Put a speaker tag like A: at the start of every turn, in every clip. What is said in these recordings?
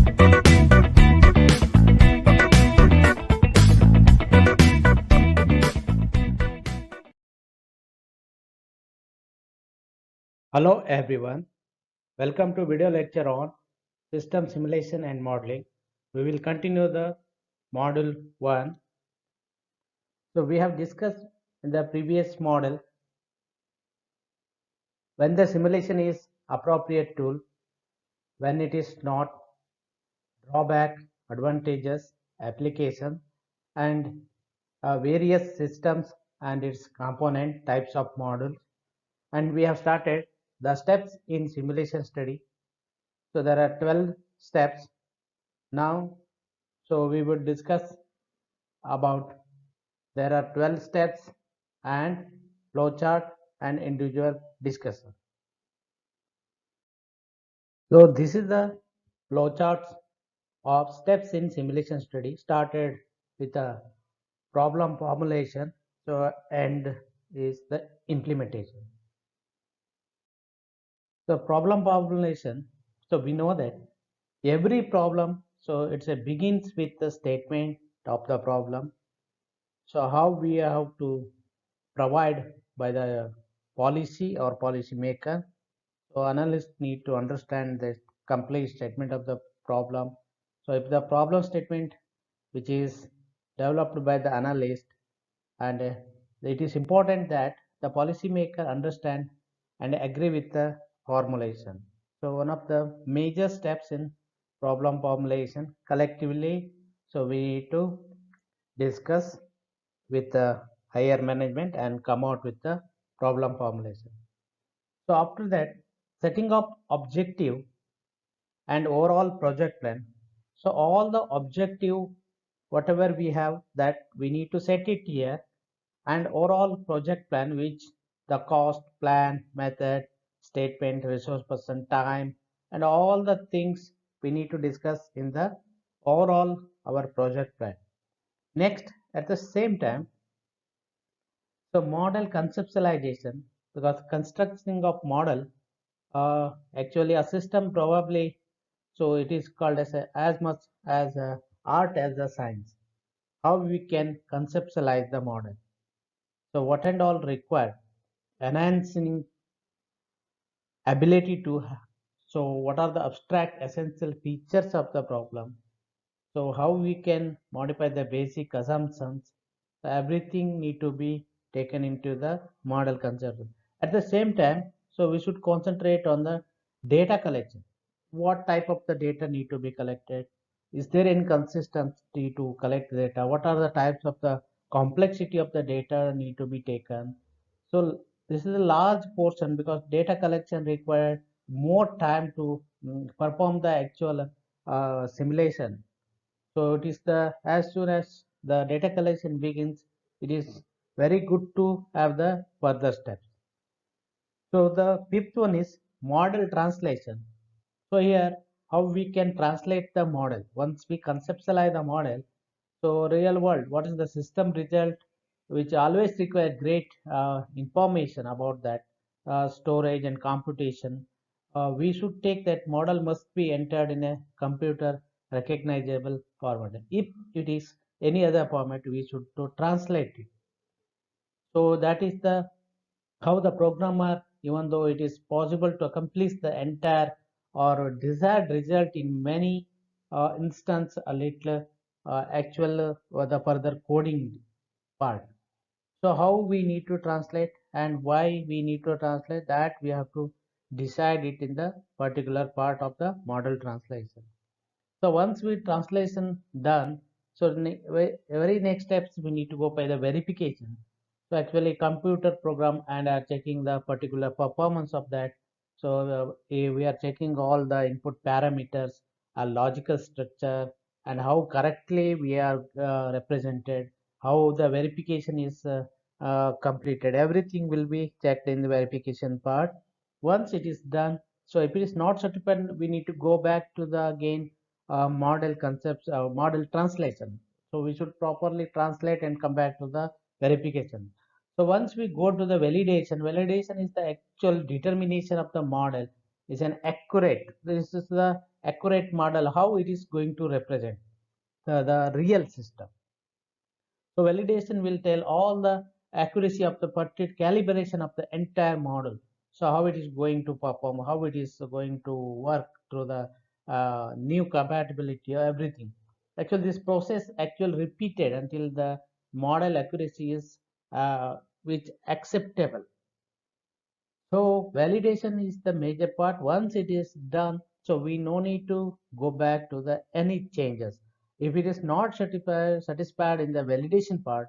A: Hello everyone, welcome to video lecture on system simulation and modeling. We will continue the module 1. So we have discussed in the previous model when the simulation is appropriate tool, when it is not, drawback, advantages, application, and various systems and its component types of models. And we have started the steps in simulation study. So there are 12 steps now. So we would discuss about there are 12 steps and flowchart and individual discussion. So this is the flowcharts of steps in simulation study. Started with a problem formulation, so and is the implementation. So problem formulation, so we know that every problem, so it's a begins with the statement of the problem. So how we have to provide by the policy or policy maker. So analysts need to understand the complete statement of the problem. So if the problem statement which is developed by the analyst, and it is important that the policy maker understand and agree with the formulation. So one of the major steps in problem formulation collectively, so we need to discuss with the higher management and come out with the problem formulation. So after that, setting up objective and overall project plan. So all the objective, whatever we have, that we need to set it here, and overall project plan, which the cost, plan, method, statement, resource person, time, and all the things we need to discuss in the overall our project plan. Next, at the same time, so model conceptualization, because constructing of model, actually a system probably, so it is called as as much as a art as a science. How we can conceptualize the model. So what and all required, enhancing ability to. So what are the abstract essential features of the problem? So how we can modify the basic assumptions. So everything need to be taken into the model concept. At the same time, so we should concentrate on the data collection. What type of the data need to be collected? Is there inconsistency to collect data? What are the types of the complexity of the data need to be taken? So this is a large portion because data collection required more time to perform the actual simulation. So it is the as soon as the data collection begins, it is very good to have the further steps. So the fifth one is model translation. So here how we can translate the model. Once we conceptualize the model, so real world, what is the system result, which always require great information about that storage and computation. We should take that model must be entered in a computer recognizable format. If it is any other format, we should to translate it. So that is the how the programmer, even though it is possible to accomplish the entire or desired result in many instance a little actual the further coding part. So how we need to translate and why we need to translate, that we have to decide it in the particular part of the model translation. So once we translation done, so very next steps we need to go by the verification. So actually computer program and are checking the particular performance of that. So we are checking all the input parameters, logical structure, and how correctly we are represented, how the verification is completed. Everything will be checked in the verification part. Once it is done, so if it is not certified, we need to go back to the again model concepts, model translation. So we should properly translate and come back to the verification. So once we go to the validation, validation is the actual determination of the model is an accurate. This is the accurate model, how it is going to represent the real system. So validation will tell all the accuracy of the particular calibration of the entire model. So how it is going to perform, how it is going to work through the new compatibility, everything. Actually, this process actually repeated until the model accuracy is which acceptable. So validation is the major part. Once it is done, so we no need to go back to the any changes. If it is not satisfied in the validation part,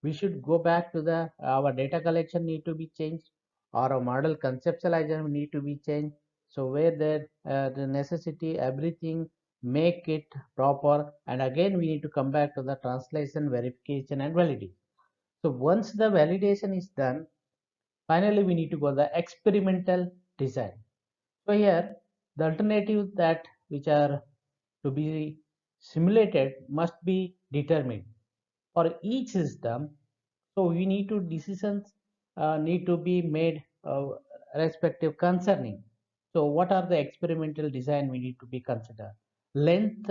A: we should go back to the our data collection need to be changed, or a model conceptualization need to be changed. So where the necessity everything make it proper, and again we need to come back to the translation, verification, and validation. So once the validation is done, finally, we need to go the experimental design. So here, the alternative that which are to be simulated must be determined for each system. So we need to decisions need to be made respective concerning. So what are the experimental design we need to be considered? Length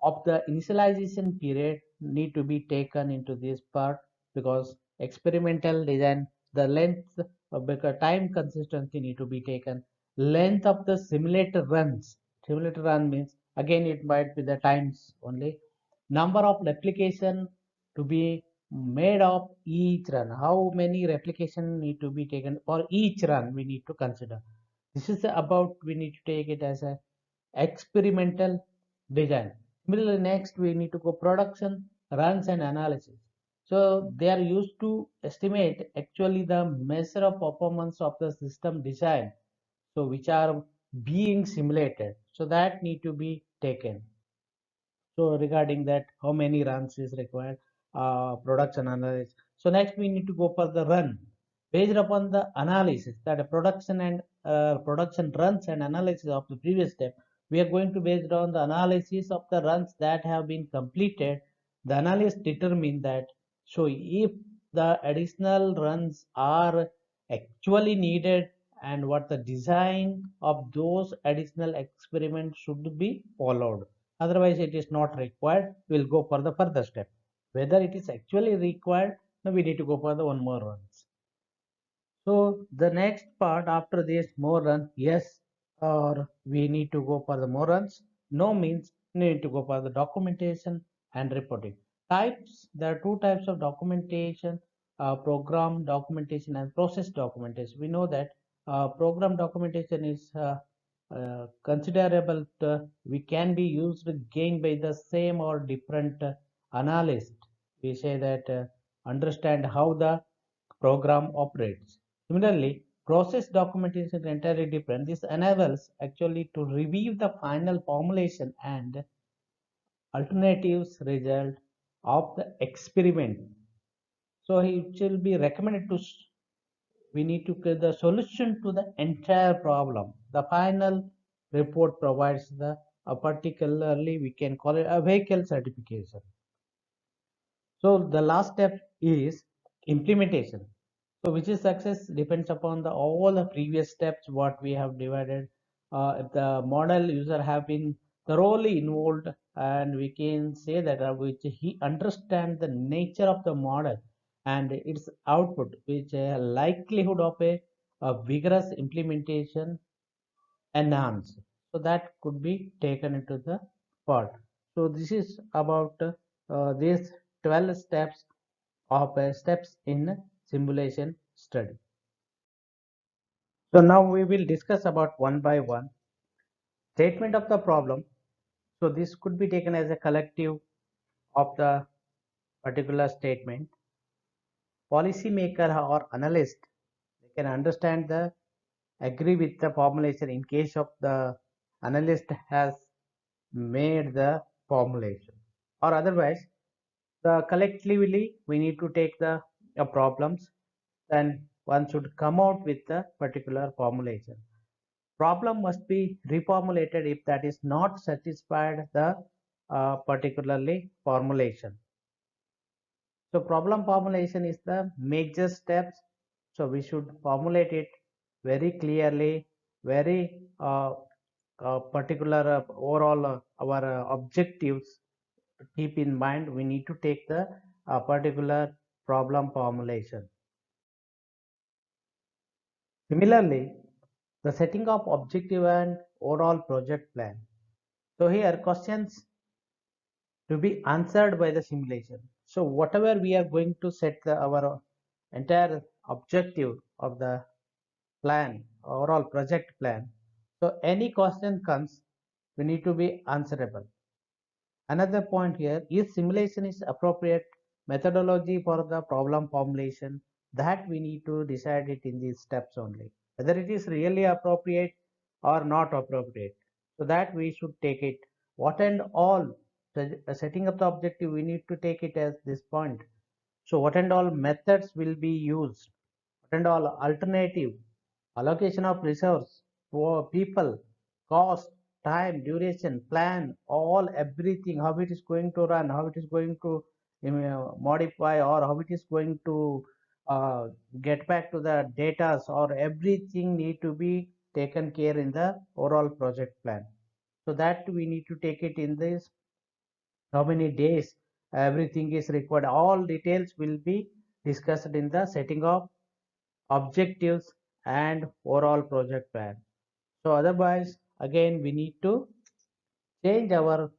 A: of the initialization period need to be taken into this part, because experimental design, the length because time consistency need to be taken. Length of the simulator runs. Simulator run means again it might be the times only. Number of replication to be made of each run. How many replication need to be taken for each run we need to consider. This is about we need to take it as a experimental design. Similarly, next we need to go production runs and analysis. So they are used to estimate actually the measure of performance of the system design. So which are being simulated. So that need to be taken. So regarding that, how many runs is required, production analysis. So next we need to go for the run. Based upon the analysis that a production and production runs and analysis of the previous step, we are going to based on the analysis of the runs that have been completed. The analysis determine that. So if the additional runs are actually needed, and what the design of those additional experiments should be followed. Otherwise it is not required, we'll go for the further step. Whether it is actually required, now we need to go for the one more runs. So the next part after this more run, yes, or we need to go for the more runs, no means need to go for the documentation and reporting. Types, there are two types of documentation, program documentation and process documentation. We know that program documentation is considerable we can be used again by the same or different analyst. We say that understand how the program operates. Similarly, process documentation is entirely different. This enables actually to review the final formulation and alternatives result of the experiment. So it will be recommended to we need to get the solution to the entire problem. The final report provides the particularly we can call it a vehicle certification. So the last step is implementation. So which is success depends upon the all the previous steps what we have divided. If the model user have been thoroughly involved, and we can say that which he understand the nature of the model and its output, which likelihood of a vigorous implementation enhanced. So that could be taken into the part. So this is about these 12 steps of steps in simulation study. So now we will discuss about one by one. Statement of the problem. So this could be taken as a collective of the particular statement. Policymaker or analyst, they can understand the agree with the formulation in case of the analyst has made the formulation, or otherwise the collectively we need to take the problems, then one should come out with the particular formulation. Problem must be reformulated if that is not satisfied the particularly formulation. So problem formulation is the major steps. So we should formulate it very clearly, very particular overall our objectives keep in mind, we need to take the particular problem formulation. Similarly, the setting of objective and overall project plan. So here questions to be answered by the simulation. So whatever we are going to set our entire objective of the plan, overall project plan. So any question comes, we need to be answerable. Another point here is simulation is appropriate methodology for the problem formulation, that we need to decide it in these steps only, whether it is really appropriate or not appropriate. So that we should take it. What and all setting up the objective, we need to take it as this point. So what and all methods will be used, what and all alternative allocation of resource for people, cost, time, duration, plan, all everything, how it is going to run, how it is going to modify, or how it is going to uh, get back to the data, or everything need to be taken care in the overall project plan. So that we need to take it in this, how many days everything is required, all details will be discussed in the setting of objectives and overall project plan. So otherwise again we need to change our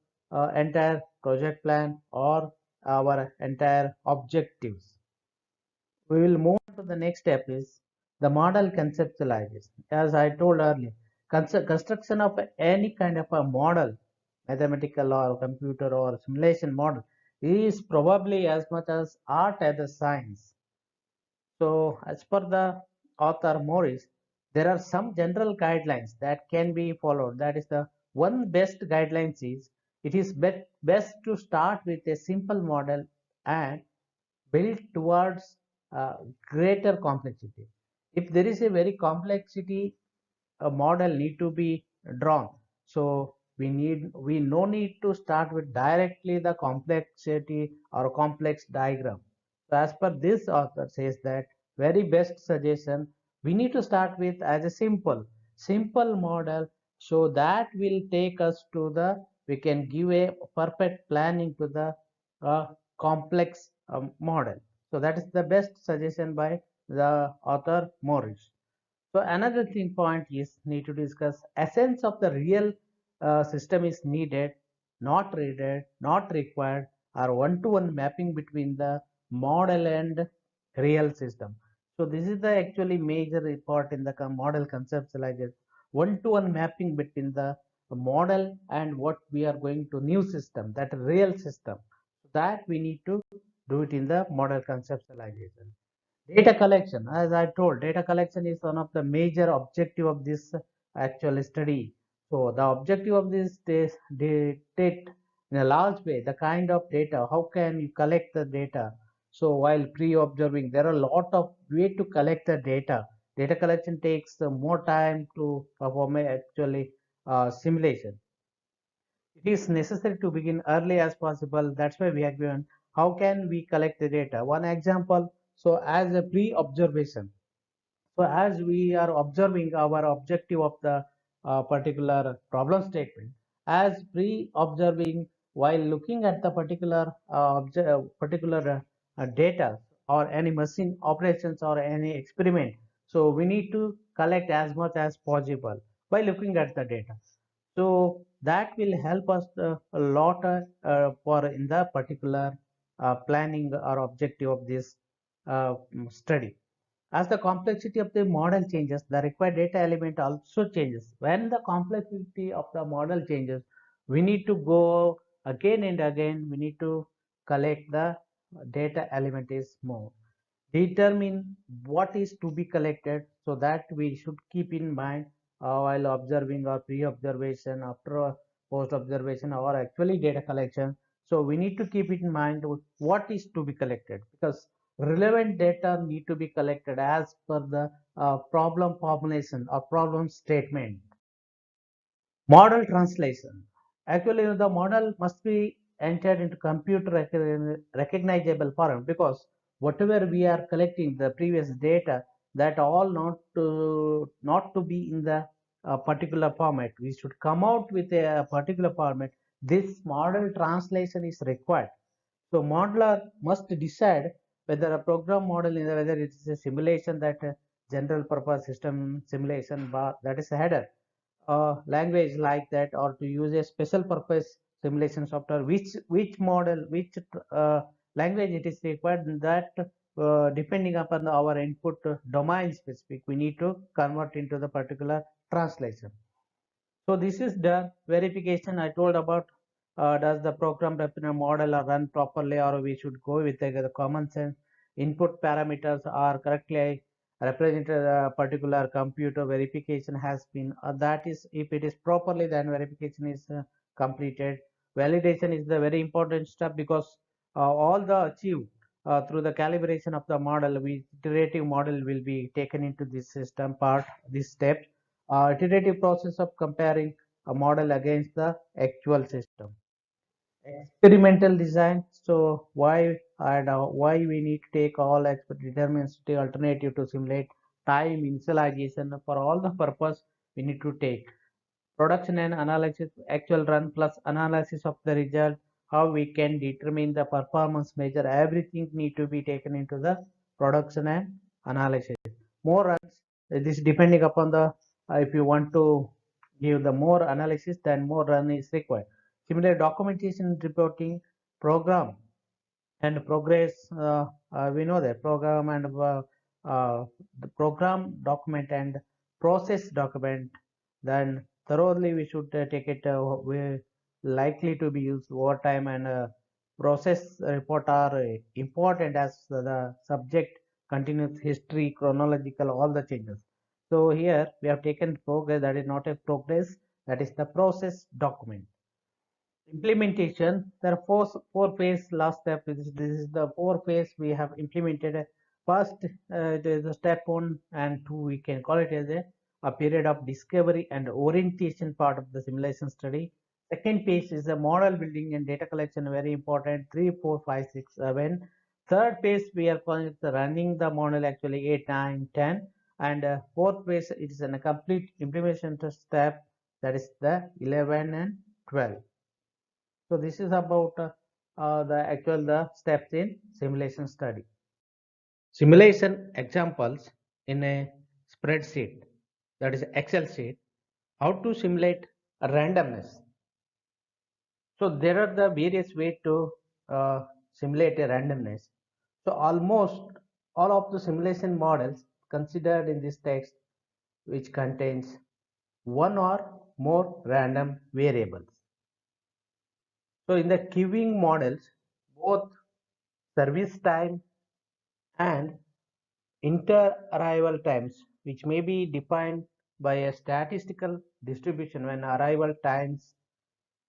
A: entire project plan or our entire objectives. We will move on to the next step is the model conceptualization. As I told earlier, construction of any kind of a model, mathematical or computer or simulation model, is probably as much as art as a science. So as per the author Morris, there are some general guidelines that can be followed. That is the one best guidelines is it is best to start with a simple model and build towards greater complexity. If there is a very complexity, a model need to be drawn. So we no need to start with directly the complexity or complex diagram. So as per this author says that very best suggestion, we need to start with as a simple model, so that will take us to the, we can give a perfect planning to the uh, complex model. So that is the best suggestion by the author Morris. So another thing point is need to discuss essence of the real system is needed, not needed, not required, or one-to-one mapping between the model and real system. So this is the actually major part in the model conceptualization. One-to-one mapping between the model and what we are going to new system, that real system. That we need to do it in the model conceptualization. Data collection, as I told, data collection is one of the major objective of this actual study. So the objective of this is dictate in a large way the kind of data, how can you collect the data. So while pre-observing, there are a lot of way to collect the data. Data collection takes more time to perform actually simulation. It is necessary to begin early as possible. That's why we have given how can we collect the data. One example, so as a pre-observation. So as we are observing our objective of the particular problem statement, as pre-observing while looking at the particular data or any machine operations or any experiment. So we need to collect as much as possible by looking at the data. So that will help us a lot for in the particular planning or objective of this study. As the complexity of the model changes, the required data element also changes. When the complexity of the model changes, we need to go again and again, we need to collect the data element is more. Determine what is to be collected, so that we should keep in mind while observing or pre-observation, after post-observation, or actually data collection. So we need to keep it in mind what is to be collected, because relevant data need to be collected as per the problem formulation or problem statement. Model translation. Actually, the model must be entered into computer recognizable form, because whatever we are collecting the previous data, that all not to be in the a particular format. We should come out with a particular format. This model translation is required. So modeler must decide whether a program model is whether it is a simulation that general purpose system simulation bar that is a header language like that, or to use a special purpose simulation software, which model, which language it is required, that depending upon our input domain specific, we need to convert into the particular translation. So this is the verification I told about. Does the program represent model or run properly, or we should go with the common sense input parameters are correctly represented. A particular computer verification has been that is, if it is properly, then verification is completed. Validation is the very important step, because all the achieved through the calibration of the model, we iterative model will be taken into this system part, this step, iterative process of comparing a model against the actual system. Experimental design. So why we need to take all deterministic alternative to simulate time initialization for all the purpose we need to take. Production and analysis, actual run plus analysis of the result, how we can determine the performance measure, everything need to be taken into the production and analysis. More runs, this depending upon the if you want to give the more analysis, then more run is required. Similar documentation reporting, program and progress, we know that program and the program document and process document, then thoroughly we should take it, we likely to be used over time, and process report are important as the subject continuous history chronological all the changes. So here we have taken progress, that is not a progress, that is the process document. Implementation, there are four phase. Last step is this is the four phase we have implemented. First, there is a step 1 and 2, we can call it as a period of discovery and orientation part of the simulation study. Second phase is the model building and data collection, very important, 3 4 5 6 7. Third phase we are calling it the running the model, actually 8 9 10. And fourth phase, it is a complete implementation step, that is the 11 and 12. So this is about the actual the steps in simulation study. Simulation examples in a spreadsheet, that is Excel sheet. How to simulate a randomness. So there are the various ways to simulate a randomness. So almost all of the simulation models considered in this text, which contains one or more random variables. So in the queuing models, both service time and inter-arrival times, which may be defined by a statistical distribution when arrival times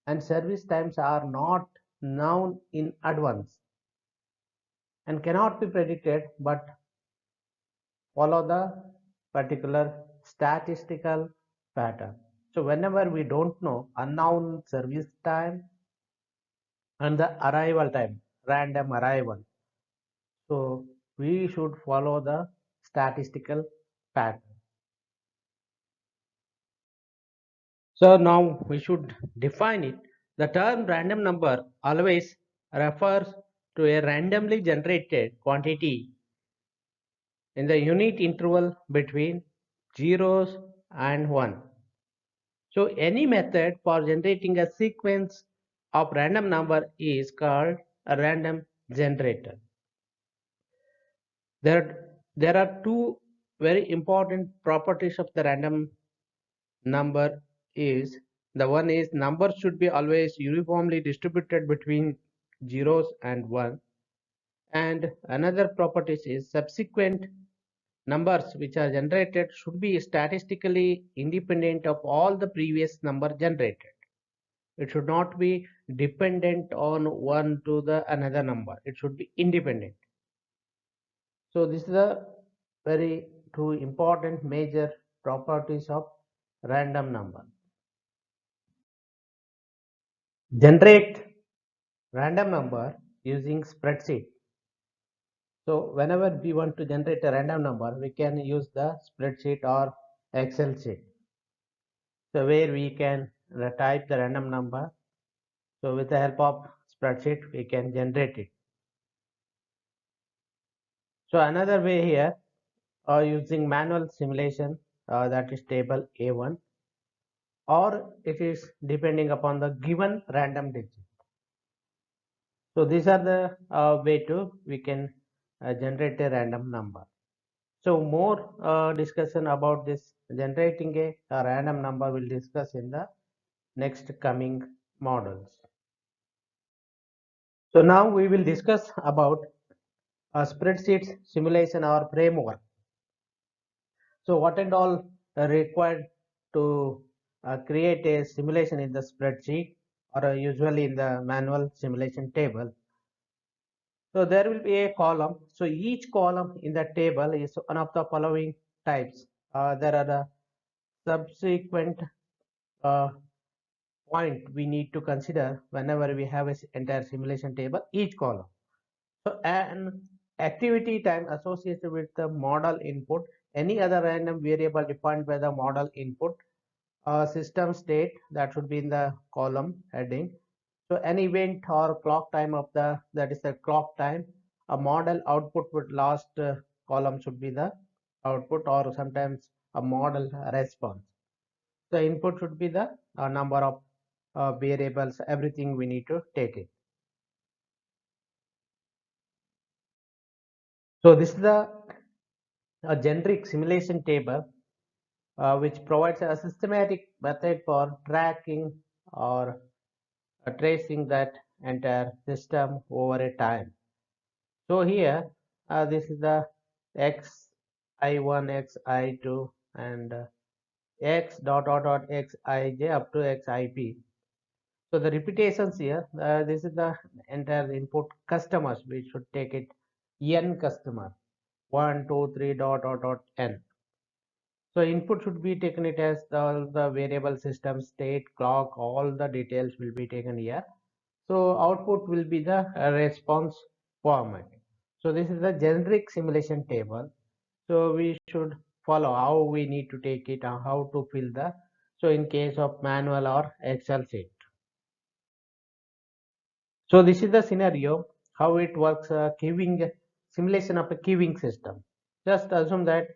A: and service times are not known in advance and cannot be predicted, but follow the particular statistical pattern. So whenever we don't know unknown service time and the arrival time, random arrival, so we should follow the statistical pattern. So now we should define it. The term random number always refers to a randomly generated quantity in the unit interval between zeros and 1. So any method for generating a sequence of random number is called a random generator. There are two very important properties of the random number. Is the one is number should be always uniformly distributed between zeros and 1, and another property is subsequent numbers which are generated should be statistically independent of all the previous number generated. It should not be dependent on one to the another number, it should be independent. So this is a very two important major properties of random number. Generate random number using spreadsheet. So whenever we want to generate a random number, we can use the spreadsheet or Excel sheet. So where we can type the random number. So with the help of spreadsheet, we can generate it. So another way here, using manual simulation, that is table A1, or it is depending upon the given random digit. So these are the way to we can generate a random number. So more discussion about this generating a random number will discuss in the next coming models. So now we will discuss about a spreadsheet simulation or framework. So what and all required to create a simulation in the spreadsheet or usually in the manual simulation table. So there will be a column. So each column in the table is one of the following types. There are the subsequent uh, point we need to consider whenever we have an entire simulation table, each column. So an activity time associated with the model input, any other random variable defined by the model input, system state that should be in the column heading. So an event or clock time of that is the clock time. A model output with last column should be the output, or sometimes a model response. The input should be the number of variables, everything we need to take it. So this is the a generic simulation table which provides a systematic method for tracking or tracing that entire system over a time. So here this is the xi1, xi2, and x dot dot dot xij up to xip. So the repetitions here, this is the entire input customers. We should take it n customer, 1, 2, 3 dot dot dot n. So input should be taken it as all the variable system state, clock, all the details will be taken here. So output will be the response format. So this is the generic simulation table. So we should follow how we need to take it and how to fill the, so in case of manual or Excel sheet. So this is the scenario how it works, queuing simulation of a queuing system. Just assume that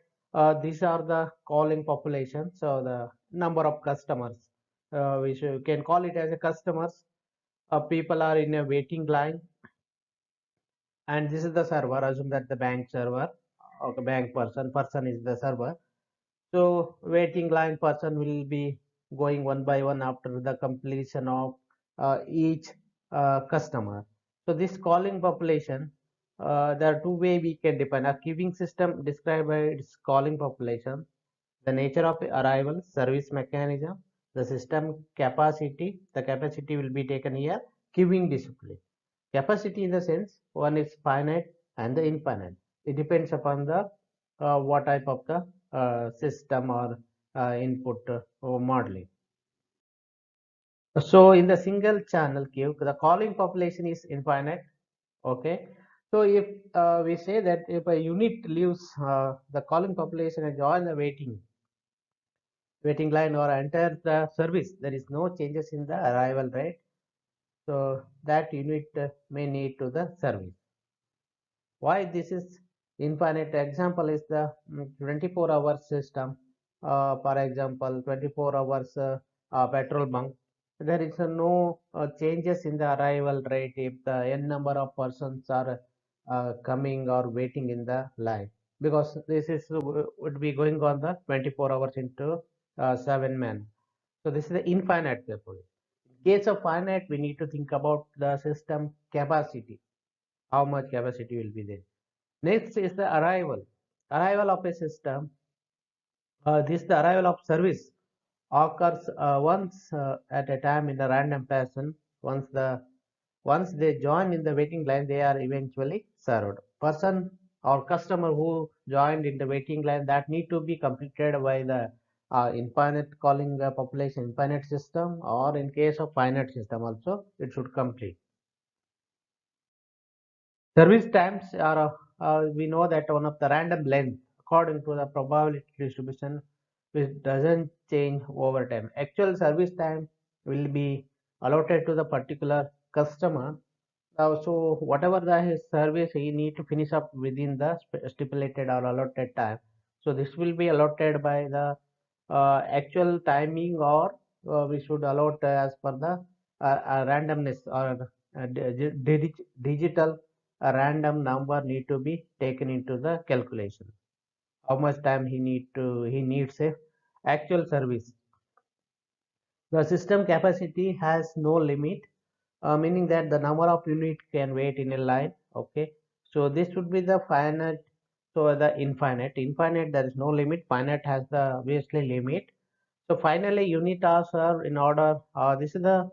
A: these are the calling population, so the number of customers, can call it as a customers. People are in a waiting line, and this is the server. Assume that the bank server, okay, bank person is the server. So waiting line person will be going one by one after the completion of each customer. So this calling population, there are two way we can define a queuing system described by its calling population, the nature of arrival, service mechanism, the system capacity. The capacity will be taken here, queuing discipline. Capacity in the sense one is finite and the infinite. It depends upon the what type of the system or input or modeling. So in the single channel queue, the calling population is infinite. Okay. So if we say that if a unit leaves the calling population and join the waiting line or enter the service, there is no changes in the arrival rate. So that unit may need to the service. Why this is infinite? Example is the 24-hour system. For example, 24 hours petrol bunk. There is no changes in the arrival rate if the n number of persons are coming or waiting in the line, because this is would be going on the 24 hours into 7 men. So this is the infinite therefore. In case of finite, we need to think about the system capacity. How much capacity will be there? Next is the arrival. Arrival of a system. This the arrival of service occurs once at a time in a random fashion. Once they join in the waiting line, they are eventually served. Person or customer who joined in the waiting line, that need to be completed by the infinite calling population infinite system, or in case of finite system also it should complete. Service times are we know that one of the random length according to the probability distribution which doesn't change over time. Actual service time will be allotted to the particular customer. So whatever the his service he need to finish up within the stipulated or allotted time. So this will be allotted by the actual timing, or we should allot as per the randomness, or digital random number need to be taken into the calculation. How much time he needs a actual service. The system capacity has no limit, meaning that the number of units can wait in a line. Okay, so this would be the finite. So the infinite there is no limit. Finite has the obviously limit. So finally, unit are in order. This is the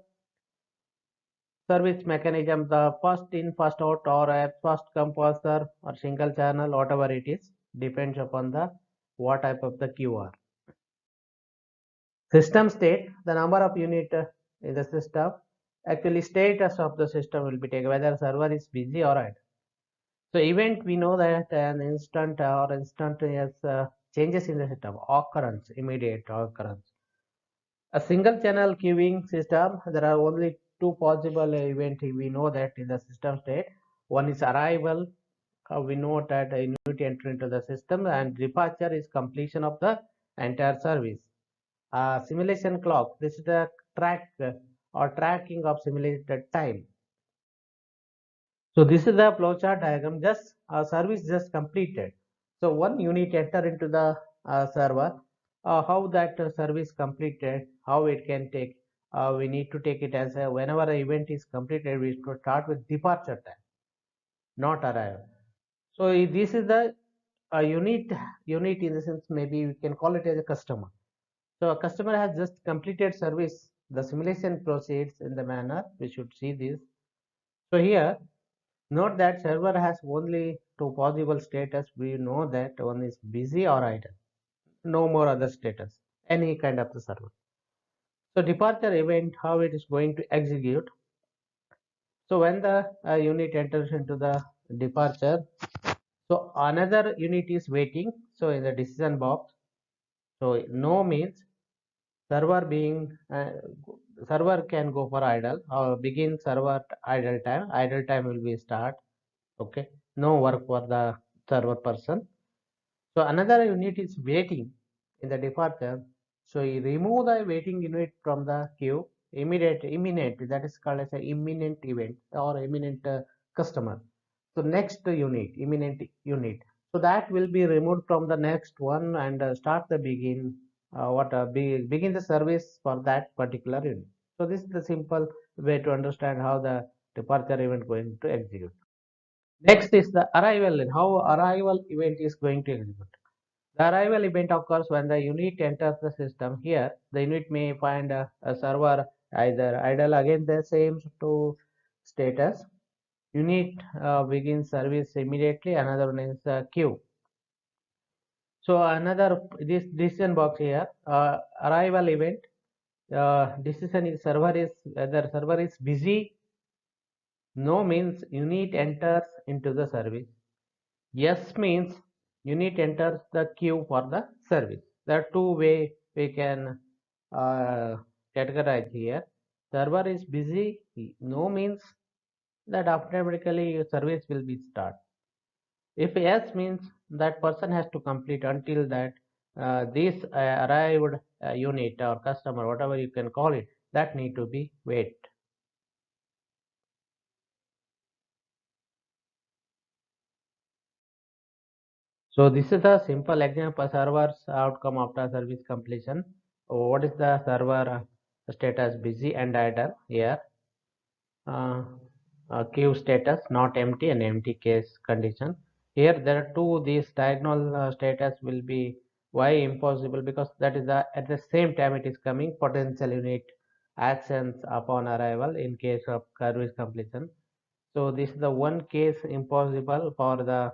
A: service mechanism. The first in, first out, or a first come first serve, or single channel, whatever it is, depends upon the what type of the queue are. System state, the number of unit in the system. Actually, status of the system will be taken whether server is busy or idle. So event, we know that an instant or instantaneous changes in the system, occurrence, immediate occurrence. A single channel queuing system, there are only two possible event we know that in the system state. One is arrival, we know that a unit enter into the system, and departure is completion of the entire service. Simulation clock, this is the track or tracking of simulated time. So this is the flowchart diagram, just service just completed. So one unit enter into the server, how that service completed, how it can take, we need to take it as a, whenever an event is completed, we should start with departure time, not arrival. So this is the unit in the sense, maybe we can call it as a customer. So a customer has just completed service, the simulation proceeds in the manner, we should see this. So here, note that server has only two possible status. We know that one is busy or idle. No more other status, any kind of the server. So departure event, how it is going to execute. So when the unit enters into the departure, so another unit is waiting. So in the decision box, so no means server being server can go for idle or begin server idle time. Idle time will be start. Okay, no work for the server person. So another unit is waiting in the departure. So you remove the waiting unit from the queue. Imminent, that is called as an imminent event or imminent customer. So next unit, imminent unit. So that will be removed from the next one and start the begin begin the service for that particular unit. So this is the simple way to understand how the departure event going to execute. Next is the arrival and how arrival event is going to execute. The arrival event occurs when the unit enters the system. Here, the unit may find a server either idle, again the same to status. Unit begins service immediately. Another one is queue. So another this decision box here, arrival event. Decision is server is whether server is busy. No means unit enters into the service. Yes means unit enters the queue for the service. There are two ways we can uh, categorize here. Server is busy. No means that automatically your service will be start. If yes means that person has to complete until that this arrived unit or customer, whatever you can call it, that need to be wait. So this is the simple example server's outcome after service completion. What is the server status busy and idle here? Uh, queue status not empty and empty case condition. Here there are two. These diagonal status will be why impossible, because that is the at the same time it is coming potential unit actions upon arrival in case of service completion. So this is the one case impossible for the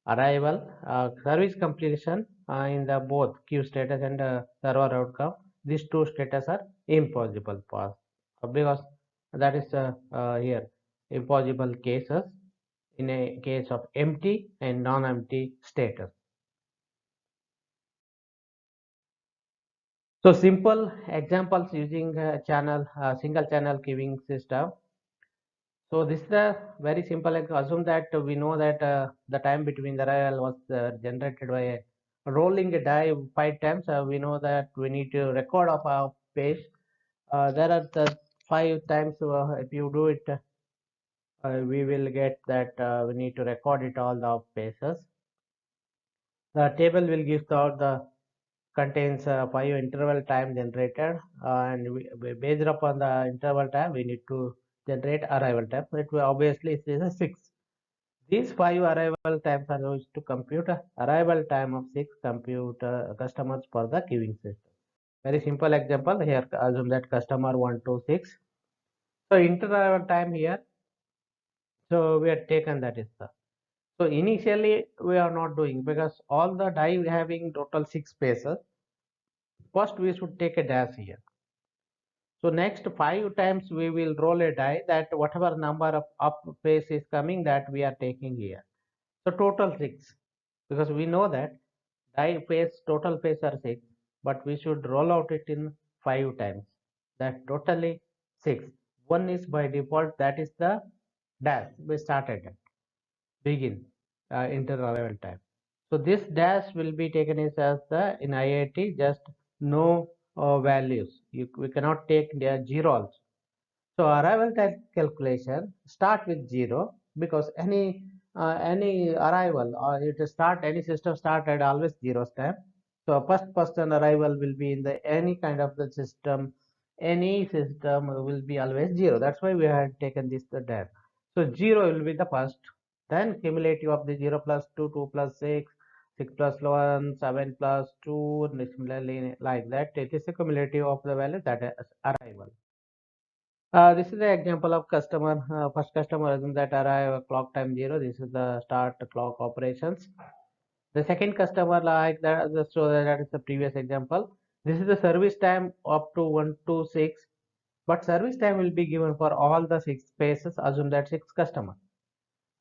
A: arrival, service completion in the both queue status and server outcome. These two status are impossible pass because that is here impossible cases in a case of empty and non-empty status. So simple examples using single channel queuing system. So this is a very simple. Assume that we know that the time between the arrival was generated by rolling a die 5 times. We know that we need to record of our page. There are the 5 times. If you do it, we will get that we need to record it all the paces. The table will give out the contains 5 interval time generated, and based upon the interval time we need to generate arrival time. It will obviously it is a 6. These 5 arrival times are used to compute arrival time of 6 customers for the queuing system. Very simple example here. Assume that customer 126. So interval time here. So we have taken that is the. So initially we are not doing because all the die having total 6 spaces. First we should take a dash here. So next 5 times we will roll a die that whatever number of up face is coming that we are taking here. So total 6 because we know that die face total face are 6, but we should roll out it in 5 times. That totally 6. One is by default, that is the dash we started at begin interarrival time. So this dash will be taken as the in IIT just no values. We cannot take their 0 also. So arrival time calculation start with 0 because any arrival or it start any system start at always 0 time. So first person arrival will be in the any kind of the system, any system will be always 0. That's why we had taken this the dash. So 0 will be the first, then cumulative of the 0 plus 2, 2 plus 6, 6 plus 1, 7 plus 2, and similarly like that. It is a cumulative of the value that is arrival. This is the example of customer. First customer assume that arrive clock time 0. This is the start clock operations. The second customer like that. So that is the previous example. This is the service time up to 1 to 6. But service time will be given for all the 6 spaces. Assume that 6 customer.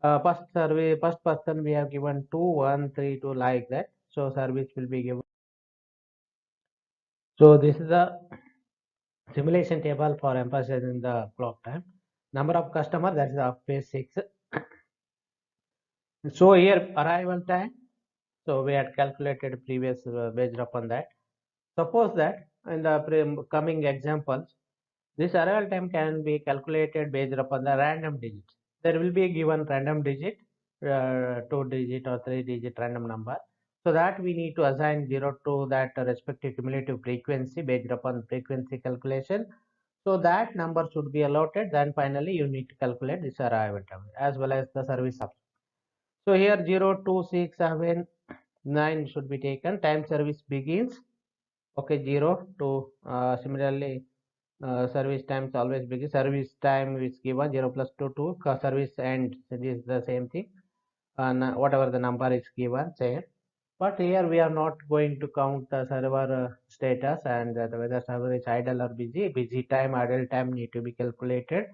A: First person we have given 2, 1, 3, 2 like that. So service will be given. So this is the simulation table for emphasizing the clock time. Number of customer that is of phase 6. So here arrival time. So we had calculated previous based upon that. Suppose that in the coming examples, this arrival time can be calculated based upon the random digits. There will be a given random digit, 2 digit or 3 digit random number. So that we need to assign 0 to that respective cumulative frequency based upon frequency calculation. So that number should be allotted. Then finally you need to calculate this arrival time as well as the service option. So here 0, 2, 6, 7, 9 should be taken. Time service begins. Okay, 0 to similarly service times always begin. Service time is given 0 plus 2 to service end. So this is the same thing. Whatever the number is given, same. But here we are not going to count the server status and whether server is idle or busy. Busy time, idle time need to be calculated.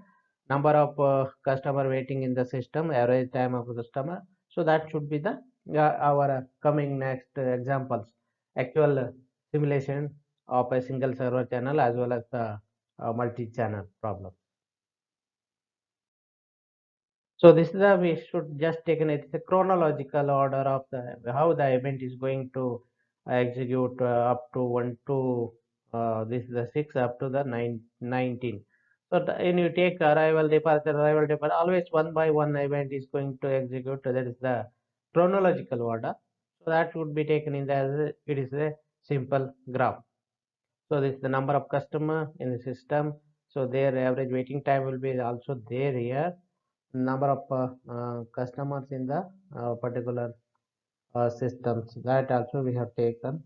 A: Number of customer waiting in the system, average time of the customer. So that should be the our coming next examples. Actual simulation of a single server channel as well as the multi-channel problem. So this is we should just take it's a chronological order of the how the event is going to execute up to 1 to this is the 6 up to the 19. So when you take arrival departure, always one by one event is going to execute. That is the chronological order. So that would be taken in the it is a simple graph. So this is the number of customer in the system. So their average waiting time will be also there here. Number of customers in the particular systems that also we have taken.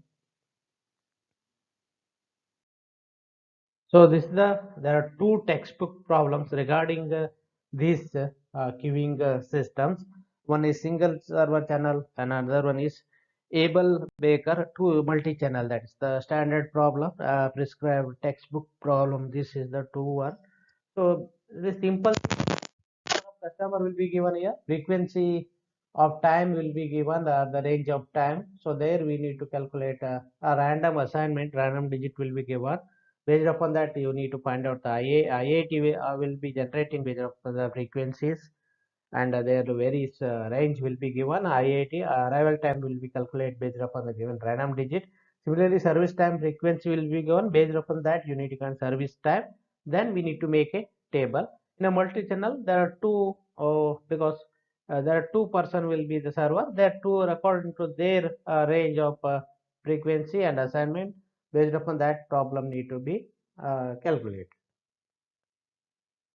A: So this is there are two textbook problems regarding these queuing systems. One is single server channel and another one is able baker to multi-channel. That is the standard problem, prescribed textbook problem. This is the two one. So the simple customer will be given here frequency of time will be given, the range of time. So there we need to calculate a random assignment, random digit will be given. Based upon that, you need to find out the IIT will be generating based upon the frequencies, and their varies range will be given. IIT arrival time will be calculated based upon the given random digit. Similarly, service time frequency will be given. Based upon that, you need to count service time. Then we need to make a table. In a multi-channel, there are two, because there are two person will be the server. There are two according to their range of frequency and assignment. Based upon that, problem need to be calculated.